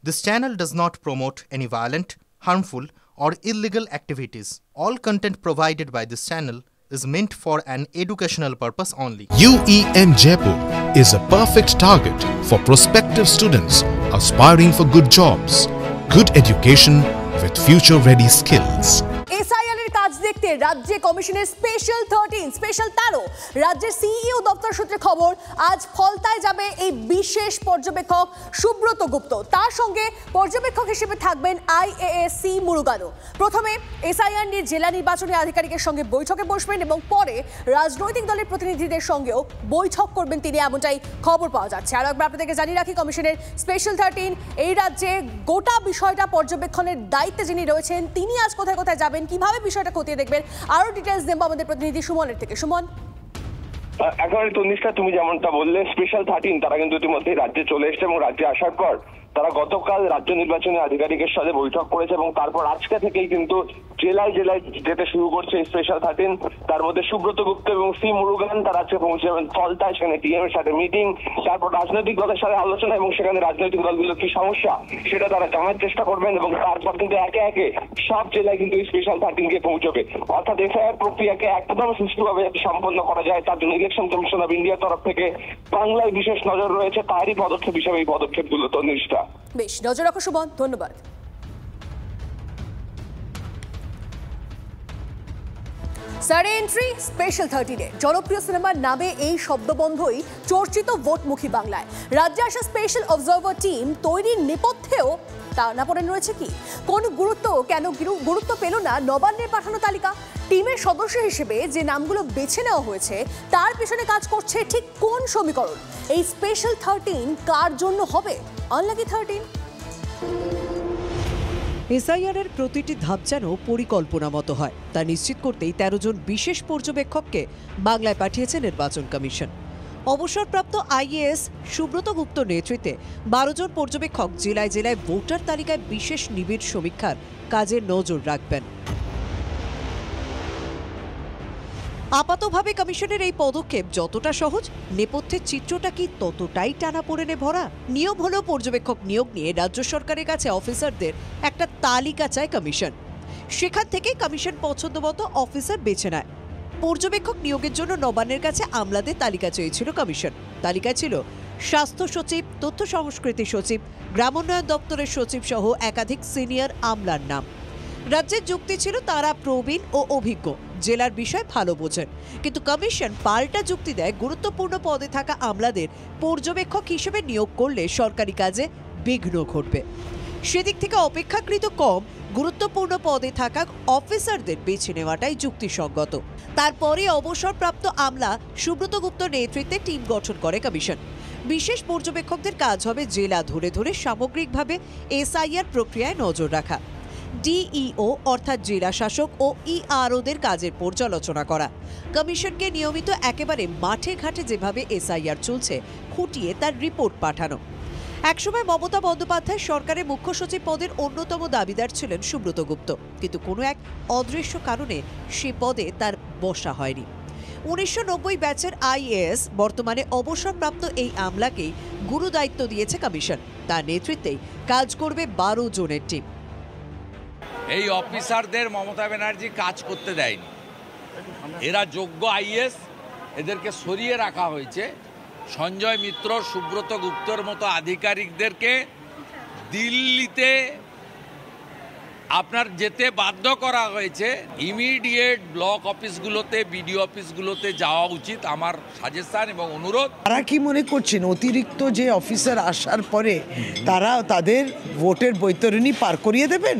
This channel does not promote any violent, harmful, or illegal activities. All content provided by this channel is meant for an educational purpose only. UEM Jaipur is a perfect target for prospective students aspiring for good jobs, good education with future-ready skills. কাজ দেখতে রাজ্যে কমিশনের special 13 রাজ্যের CEO দপ্তর সূত্রে খবর আজ ফলতায় যাবে এই বিশেষ পর্যবেক্ষক সুব্রত গুপ্ত। তার সঙ্গে পর্যবেক্ষক হিসেবে থাকবেন আইএএস সি মুরুগানো। প্রথমে এসআইআর নিয়ে জেলা নির্বাচনী আধিকারিকের সঙ্গে বৈঠকে বসবেন এবং পরে রাজনৈতিক দলের প্রতিনিধিদের সঙ্গেও বৈঠক করবেন তিনি, এমনটাই খবর পাওয়া যাচ্ছে। আর একবার আপনাদেরকে জানিয়ে রাখি, কমিশনের স্পেশাল 13 এই রাজ্যে গোটা বিষয়টা পর্যবেক্ষণের দায়িত্বে যিনি রয়েছেন তিনি আজ কোথায় কোথায় যাবেন, কিভাবে বিষয়টা খতিয়ে দেখবেন, আরো ডিটেইলস দেব আমাদের প্রতিনিধি সুমনের থেকে। সুমন, একেবারে তনিষ্ঠা, তুমি যেমনটা বললে স্পেশাল 13 তারা কিন্তু ইতিমধ্যে রাজ্যে চলে এসেছে এবং রাজ্যে আসার পর তারা গতকাল রাজ্য নির্বাচনী আধিকারিকের সাথে বৈঠক করেছে এবং তারপর আজকে থেকেই কিন্তু জেলায় জেলায় যেতে শুরু করছে স্পেশাল 13। তার মধ্যে সুব্রত গুপ্ত এবং সি মুরুগান তারা আজকে পৌঁছে যাবেন ফলতায়, সেখানে টিএম এর সাথে মিটিং, তারপর রাজনৈতিক দলের সাথে আলোচনা এবং সেখানে রাজনৈতিক দলগুলোর কি সমস্যা সেটা তারা জানার চেষ্টা করবেন এবং তারপর কিন্তু একে একে সব জেলায় কিন্তু স্পেশাল 13 গিয়ে পৌঁছবে। অর্থাৎ এফআইআর প্রক্রিয়াকে একদম সুষ্ঠুভাবে সম্পন্ন করা যায় তার জন্য ইলেকশন কমিশন অফ ইন্ডিয়ার তরফ থেকে বাংলায় বিশেষ নজর রয়েছে, তারই পদক্ষেপ হিসেবে এই পদক্ষেপগুলো। তনিষ্ঠা, বেশ নজর রাখো সুমন, ধন্যবাদ। সারে এন্ট্রি স্পেশাল 13 জনপ্রিয় সিনেমার নামে এই শব্দবন্ধই চর্চিত ভোটমুখী বাংলায়। রাজ্যে আসা স্পেশাল অবজারভার টিম তৈরির নেপথ্যেও টানাপোড়েন রয়েছে কি? কোন গুরুত্ব পেল না নবান্নের পাঠানো তালিকা? টিমের সদস্য হিসেবে যে নামগুলো বেছে নেওয়া হয়েছে তার পেছনে কাজ করছে ঠিক কোন সমীকরণ? এই স্পেশাল 13 কার জন্য হবে আনলাকি 13? এসআইআর এর প্রতিটি ধাপ যেন পরিকল্পনা মতো হয় তা নিশ্চিত করতেই 13 জন বিশেষ পর্যবেক্ষককে বাংলায় পাঠিয়েছে নির্বাচন কমিশন। অবসরপ্রাপ্ত আইএএস সুব্রত গুপ্ত নেতৃত্বে 12 জন পর্যবেক্ষক জেলায় জেলায় ভোটার তালিকায় বিশেষ নিবিড় সমীক্ষার কাজে নজর রাখবেন। আপাতভাবে কমিশনের এই পদক্ষেপ যতটা সহজ, নেপথ্যের চিত্রটা কি ততটাই টানাপোড়েনে ভরা। নিয়ম হলো পর্যবেক্ষক নিয়োগ নিয়ে রাজ্য সরকারের কাছে অফিসারদের একটা তালিকা চায় কমিশন। সেখান থেকে কমিশন পছন্দমতো অফিসার বেছে নেয়। পর্যবেক্ষক নিয়োগের জন্য নবান্নের কাছে আমলাদের তালিকা চেয়েছিল কমিশন। তালিকা ছিল স্বাস্থ্য সচিব, তথ্য সংস্কৃতি সচিব, গ্রামোন্নয়ন দপ্তরের সচিব সহ একাধিক সিনিয়র আমলার নাম। রাজ্যের যুক্তি ছিল তারা প্রবীণ ও অভিজ্ঞ, জেলার বিষয় ভালো বোঝেন। কিন্তু কমিশন পাল্টা যুক্তি দেয়, গুরুত্বপূর্ণ পদে থাকা আমলাদের পর্যবেক্ষক হিসেবে নিয়োগ করলে সরকারি কাজে বিঘ্ন ঘটবে। সেদিক থেকে অপেক্ষাকৃত কম গুরুত্বপূর্ণ পদে থাকা অফিসারদের বেছে নেওয়াটাই যুক্তিসঙ্গত। তারপরে অবসরপ্রাপ্ত আমলা সুব্রত গুপ্ত নেতৃত্বে টিম গঠন করে কমিশন। বিশেষ পর্যবেক্ষকদের কাজ হবে জেলা ধরে ধরে সামগ্রিকভাবে এসআইআর প্রক্রিয়ায় নজর রাখা, ডিইও অর্থাৎ জেলা শাসক ও ইআরওদের কাজের পর্যালোচনা করা, কমিশনকে নিয়মিত একেবারে মাঠে ঘাটে যেভাবে এসআইআর চলছে খুঁটিয়ে তার রিপোর্ট পাঠানো। একসময় মমতা বন্দ্যোপাধ্যায় সরকারের মুখ্য সচিব পদের অন্যতম দাবিদার ছিলেন সুব্রত গুপ্ত, কিন্তু কোনো এক অদৃশ্য কারণে সে পদে তার বসা হয়নি। 1990 ব্যাচের আইএএস বর্তমানে অবসরপ্রাপ্ত এই আমলাকেই গুরু দায়িত্ব দিয়েছে কমিশন। তার নেতৃত্বেই কাজ করবে 12 জনের টিম। এই অফিসারদের মমতা ব্যানার্জি কাজ করতে দেয়নি। এরা যোগ্য আইএস, এদেরকে সরিয়ে রাখা হয়েছে। সঞ্জয় মিত্র, সুব্রত গুপ্তর মতো আধিকারিকদেরকে দিল্লিতে আপনার যেতে বাধ্য করা হয়েছে। ইমিডিয়েট ব্লক অফিসগুলোতে, বিডিও অফিসগুলোতে যাওয়া উচিত আমার সাজেশন এবং অনুরোধ। তারা কি মনে করছেন অতিরিক্ত যে অফিসার আসার পরে তারা তাদের ভোটের বৈতরণী পার করিয়ে দেবেন?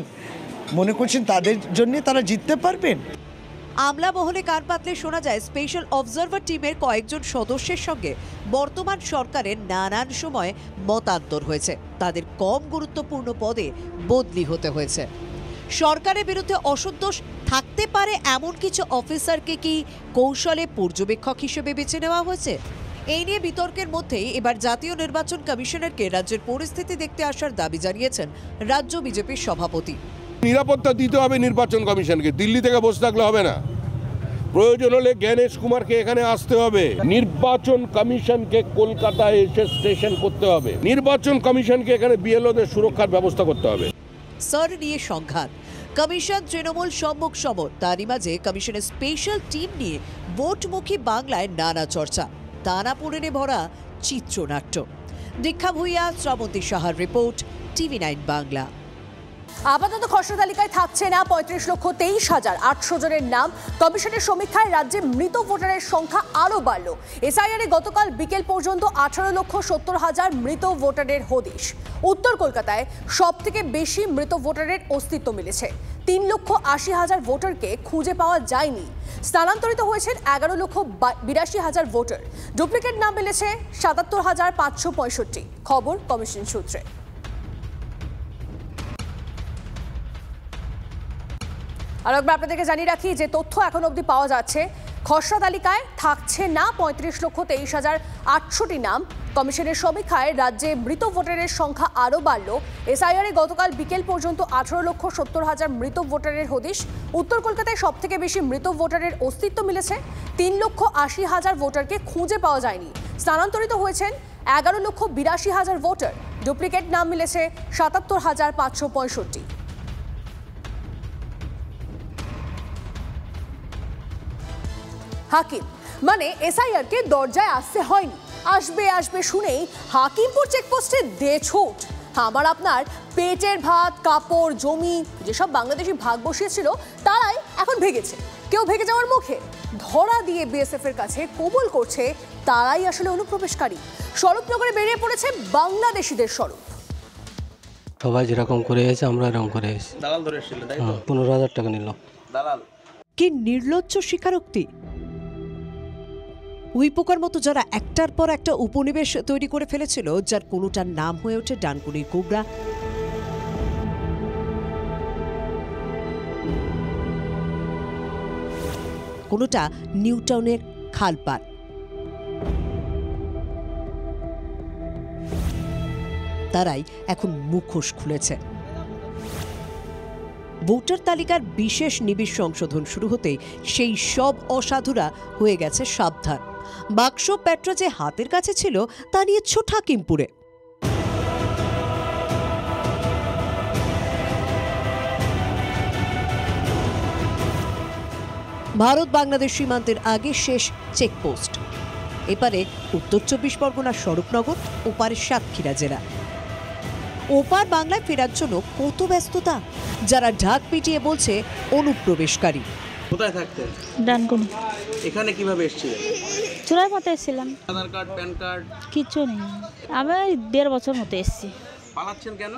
মনে করছেন তাদের জন্য তারা জিততে পারবেন? আমলা মহলে কান পাতলে শোনা যায় স্পেশাল অবজারভার টিমের কয়েকজন সদস্যের সঙ্গে বর্তমান সরকারের নানান সময় মতান্তর হয়েছে। তাদের কম গুরুত্বপূর্ণ পদে বদলি হতে হয়েছে। সরকারের বিরুদ্ধে অসন্তোষ থাকতে পারে এমন কিছু অফিসারকে কি কৌশলে পর্যবেক্ষক হিসেবে বেছে নেওয়া হয়েছে? এই নিয়ে বিতর্কের মধ্যেই এবার জাতীয় নির্বাচন কমিশনারকে রাজ্যের পরিস্থিতি দেখতে আসার দাবি জানিয়েছেন রাজ্য বিজেপির সভাপতি। নিরাপত্তা দিতে হবে নির্বাচন কমিশনকে, দিল্লি থেকে বসে থাকলে হবে না। প্রয়োজন হলে জ্ঞানেশ কুমারকে এখানে আসতে হবে, নির্বাচন কমিশনকে কলকাতায় এসে স্টেশন করতে হবে, নির্বাচন কমিশনকে এখানে বিএলওদের সুরক্ষার ব্যবস্থা করতে হবে। স্যার নিয়ে সংঘাত, কমিশন তৃণমূল সম্মুখ সমর, তারই মাঝে কমিশনের স্পেশাল টিম নিয়ে ভোটমুখী বাংলায় নানা চর্চা, টানাপোড়েনে ভরা চিত্রনাট্য। দীক্ষা ভূঁইয়া, শ্রাবন্তী সাহার রিপোর্ট, TV9 বাংলা। আপাতত খসড়া তালিকায় থাকছে না 35,23,800 জনের নাম। কমিশনের সমীক্ষায় রাজ্যে মৃত ভোটারের সংখ্যা আরও বাড়ল। এসআইআরে গতকাল বিকেল পর্যন্ত 18,70,000 মৃত ভোটারের হদিশ। উত্তর কলকাতায় সব থেকে বেশি মৃত ভোটারের অস্তিত্ব মিলেছে। 3,80,000 ভোটারকে খুঁজে পাওয়া যায়নি। স্থানান্তরিত হয়েছেন 11,82,000 ভোটার। ডুপ্লিকেট নাম মিলেছে 77,565। খবর কমিশন সূত্রে। আর একবার আপনাদেরকে জানিয়ে রাখি যে তথ্য এখন অবধি পাওয়া যাচ্ছে, খসড়া তালিকায় থাকছে না 35,23,800টি নাম। কমিশনের সমীক্ষায় রাজ্যে মৃত ভোটারের সংখ্যা আরও বাড়ল। এসআইআরে গতকাল বিকেল পর্যন্ত 18,70,000 মৃত ভোটারের হদিশ। উত্তর কলকাতায় সব থেকে বেশি মৃত ভোটারের অস্তিত্ব মিলেছে। 3,80,000 ভোটারকে খুঁজে পাওয়া যায়নি। স্থানান্তরিত হয়েছেন 11,82,000 ভোটার। ডুপ্লিকেট নাম মিলেছে 77,565। হাকিম মানে এসআইআরকে দরজায় আসতে হয়নি, আসবে আসবে শুনেই হাকিমপুর চেকপোস্টে দে ছুট। আমার আপনার পেটের ভাত, কাপড়, জমি যেসব বাংলাদেশি ভাগ বসিয়েছিল তারাই এখন ভেগেছে। কেউ ভেগে যাওয়ার মুখে, ধরা দিয়ে বিএসএফ এর কাছে কবুল করছে তারাই আসলে অনুপ্রবেশকারী। স্বরূপনগরে বেরিয়ে পড়েছে বাংলাদেশিদের স্বরূপ। সবাই যেরকম করে এসেছে আমরা এরকম করে এসেছি। দালাল ধরে এসেছিলেন তাই তো? 15,000 টাকা নিল। দালাল কি নির্লজ্জ স্বীকারোক্তি! উইপোকার মতো যারা একটার পর একটা উপনিবেশ তৈরি করে ফেলেছিল, যার কোনোটার নাম হয়ে ওঠে ডানকুনির কোবরা, কোনোটা নিউটাউনের খালপাড়, তারাই এখন মুখোশ খুলেছে। ভোটার তালিকার বিশেষ নিবিড় সংশোধন শুরু হতেই সেই সব অসাধুরা হয়ে গেছে সাবধান। বাক্স প্যাট্রা যে হাতের কাছে ছিল তা নিয়ে ছোট হাকিমপুরে। ভারত বাংলাদেশ সীমান্তের আগে শেষ চেকপোস্ট। এপারে উত্তর 24 পরগনার স্বরূপনগর, ওপারে সাতক্ষীরা জেলা। ওপার বাংলায় ফেরার জন্য কত ব্যস্ততা, যারা ঢাক পিটিয়ে বলছে অনুপ্রবেশকারী। কোথায় থাকতেন? ডানকুনি। এখানে কিভাবে এসেছিলেন? চোরার পথে এসেছিলাম। আধার কার্ড, প্যান কার্ড কিচ্ছু নেই। আমি 1.5 বছর মতো এসেছি। পালাচ্ছেন কেন?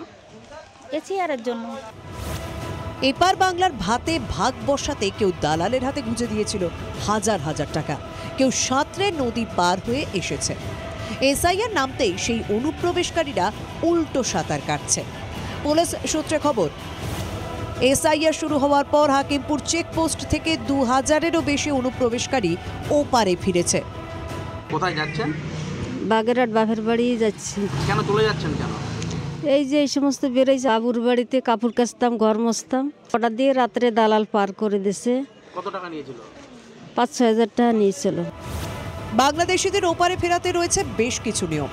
এসআইআরের জন্য। এপার বাংলার ভাতে ভাগ বসাতে কেউ দালালের হাতে গুঁজে দিয়েছিল হাজার হাজার টাকা, কেউ সাঁতরে নদী পার হয়ে এসেছে। এসআইআর নামতেই সেই অনুপ্রবেশকারীরা উল্টো সাঁতার কাটছে। পুলিশ সূত্রে খবর, এসআইআর শুরু হওয়ার পর হাকিমপুর চেকপোস্ট থেকে 2000-এরও বেশি অনুপ্রবেশকারী ওপারে ফিরেছে। কোথায় যাচ্ছেন? বাগেরহাট বাপের বাড়ি যাচ্ছি। কেন চলে যাচ্ছেন কেন? এই যে এই সমস্ত বেরোইছে, আবুর বাড়িতে কাপড় কাচতাম, ঘর মুছতাম। ওটা দিয়ে রাত্রে দালাল পার করে দিছে। কত টাকা নিয়েছিল? 5-6 হাজার টাকা নিয়েছিল। বাংলাদেশিদের ওপারে ফেরাতে রয়েছে বেশ কিছু নিয়ম।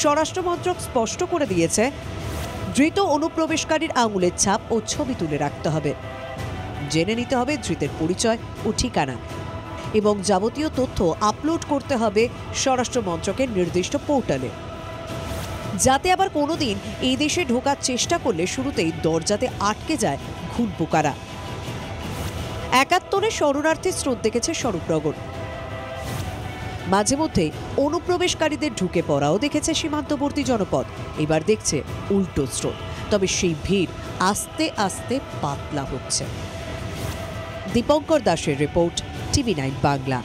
স্বরাষ্ট্র মন্ত্রক স্পষ্ট করে দিয়েছে, ধৃত অনুপ্রবেশকারীর আঙুলের ছাপ ও ছবি তুলে রাখতে হবে। জেনে নিতে হবে ধৃতের পরিচয় ও ঠিকানা, এবং যাবতীয় তথ্য আপলোড করতে হবে স্বরাষ্ট্র মন্ত্রকের নির্দিষ্ট পোর্টালে, যাতে আবার কোনোদিন এই দেশে ঢোকার চেষ্টা করলে শুরুতেই দরজাতে আটকে যায় ঘুণপোকারা। 71-এ শরণার্থী স্রোত দেখেছে স্বরূপনগর। মাঝে মধ্যে অনুপ্রবেশকারীদের ঢুকে পড়াও দেখেছে সীমান্তবর্তী জনপদ। এবার দেখছে উল্টো স্রোত, তবে সেই ভিড় আস্তে আস্তে পাতলা হচ্ছে। দীপঙ্কর দাসের রিপোর্ট, TV9 বাংলা।